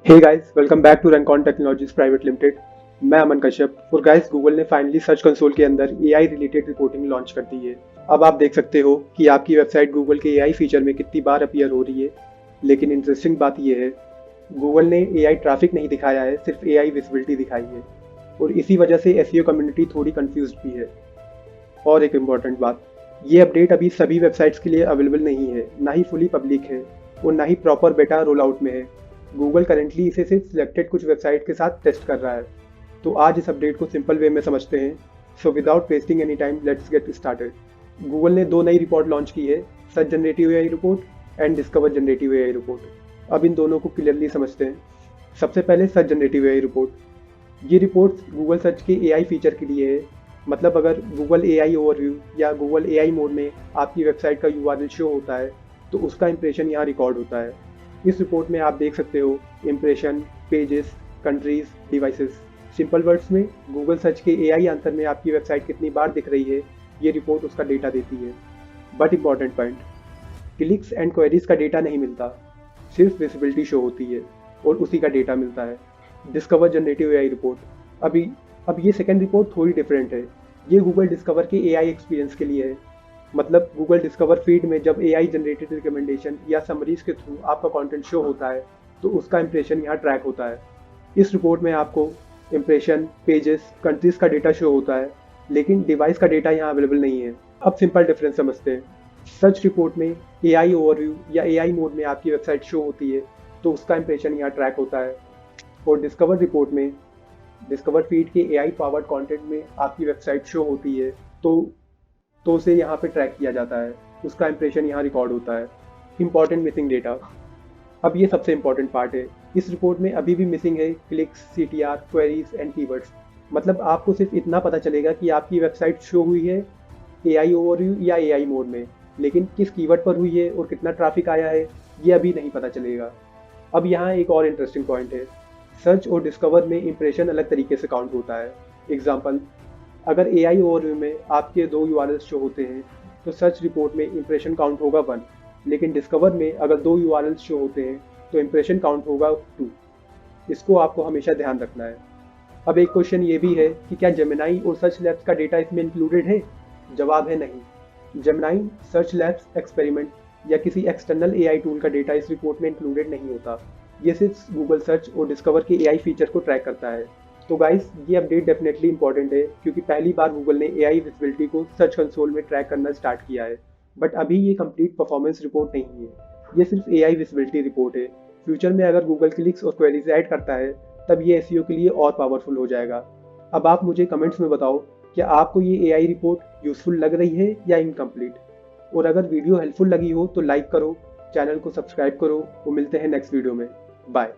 Hey guys, welcome back to Rencon technologies private limited. मैं अमन कश्यप और guys, Google ने finally search console के अंदर एआई रिलेटेड रिपोर्टिंग लॉन्च कर दी है। अब आप देख सकते हो कि आपकी वेबसाइट गूगल के एआई फीचर में कितनी बार अपीयर हो रही है। लेकिन इंटरेस्टिंग बात यह है, गूगल ने एआई ट्रैफिक नहीं दिखाया है, सिर्फ एआई विजिबिलिटी दिखाई है। और इसी वजह से एसईओ कम्युनिटी थोड़ी कंफ्यूज भी है। और एक इम्पॉर्टेंट बात, ये अपडेट अभी सभी वेबसाइट्स के लिए अवेलेबल नहीं है, ना ही फुली पब्लिक है और ना ही प्रॉपर बेटा रोल आउट में है। गूगल करेंटली इसे सिर्फ सिलेक्टेड कुछ वेबसाइट के साथ टेस्ट कर रहा है। तो आज इस अपडेट को सिंपल वे में समझते हैं। So without wasting any time, let's get started. Google ने दो नई रिपोर्ट लॉन्च की है, search generative AI report and discover generative AI report. अब इन दोनों को क्लियरली समझते हैं। सबसे पहले सर्च जनरेटिव एआई रिपोर्ट। ये रिपोर्ट गूगल सर्च के एआई फीचर के लिए है। मतलब अगर गूगल एआई ओवरव्यू या गूगल एआई मोड में आपकी वेबसाइट का यूआरएल शो होता है तो उसका इंप्रेशन यहाँ रिकॉर्ड होता है। इस रिपोर्ट में आप देख सकते हो impression, pages, countries, devices. Simple words में गूगल सर्च के एआई आंसर में आपकी वेबसाइट कितनी बार दिख रही है, ये रिपोर्ट उसका डेटा देती है। But important point, clicks and queries का डेटा नहीं मिलता, सिर्फ विजिबिलिटी शो होती है और उसी का डेटा मिलता है। Discover generative AI report. अब ये सेकेंड रिपोर्ट थोड़ी डिफरेंट है। ये गूगल डिस्कवर के एआई एक्सपीरियंस के लिए है। मतलब गूगल डिस्कवर फीड में जब एआई जनरेटेड रिकमेंडेशन या समरीज के थ्रू आपका कंटेंट शो होता है तो उसका इंप्रेशन यहाँ ट्रैक होता है। इस रिपोर्ट में आपको इंप्रेशन, पेजेस, कंट्रीज का डेटा शो होता है, लेकिन डिवाइस का डेटा यहाँ अवेलेबल नहीं है। अब सिंपल डिफरेंस समझते हैं। सर्च रिपोर्ट में एआई ओवरव्यू या एआई मोड में आपकी वेबसाइट शो होती है तो उसका इंप्रेशन यहाँ ट्रैक होता है। और डिस्कवर रिपोर्ट में डिस्कवर फीड के एआई पावर्ड कंटेंट में आपकी वेबसाइट शो होती है तो उसे यहाँ पे ट्रैक किया जाता है, उसका इंप्रेशन यहाँ रिकॉर्ड होता है। Important missing data. अब ये सबसे इंपॉर्टेंट पार्ट है। इस रिपोर्ट में अभी भी मिसिंग है clicks, CTR, queries and keywords. मतलब आपको सिर्फ इतना पता चलेगा कि आपकी वेबसाइट शो हुई है एआई ओवरव्यू या एआई मोड में, लेकिन किस कीवर्ड पर हुई है और कितना ट्रैफिक आया है ये अभी नहीं पता चलेगा। अब यहाँ एक और इंटरेस्टिंग पॉइंट है। सर्च और डिस्कवर में इंप्रेशन अलग तरीके से काउंट होता है। एग्जाम्पल, अगर एआई ओवरव्यू में आपके दो यूआरएल शो होते हैं तो सर्च रिपोर्ट में इंप्रेशन काउंट होगा 1, लेकिन डिस्कवर में अगर दो यूआरएल शो होते हैं तो इंप्रेशन काउंट होगा 2। इसको आपको हमेशा ध्यान रखना है। अब एक क्वेश्चन ये भी है कि क्या जेमिनाई और सर्च लैब्स का डेटा इसमें इंक्लूडेड है? जवाब है नहीं। जेमिनाई, सर्च लैब्स एक्सपेरिमेंट या किसी एक्सटर्नल एआई टूल का डेटा इस रिपोर्ट में इंक्लूडेड नहीं होता। ये सिर्फ गूगल सर्च और डिस्कवर के एआई फीचर को ट्रैक करता है। तो गाइस, ये अपडेट डेफिनेटली इंपॉर्टेंट है क्योंकि पहली बार गूगल ने एआई विजिबिलिटी को सर्च कंसोल में ट्रैक करना स्टार्ट किया है। बट अभी ये कंप्लीट परफॉर्मेंस रिपोर्ट नहीं है, ये सिर्फ एआई विजिबिलिटी रिपोर्ट है। फ्यूचर में अगर गूगल क्लिक्स और क्वेरीज ऐड करता है तब ये एसईओ के लिए और पावरफुल हो जाएगा। अब आप मुझे कमेंट्स में बताओ, क्या आपको ये एआई रिपोर्ट यूजफुल लग रही है या इनकम्प्लीट? और अगर वीडियो हेल्पफुल लगी हो तो लाइक करो, चैनल को सब्सक्राइब करो। वो मिलते हैं नेक्स्ट वीडियो में। बाय।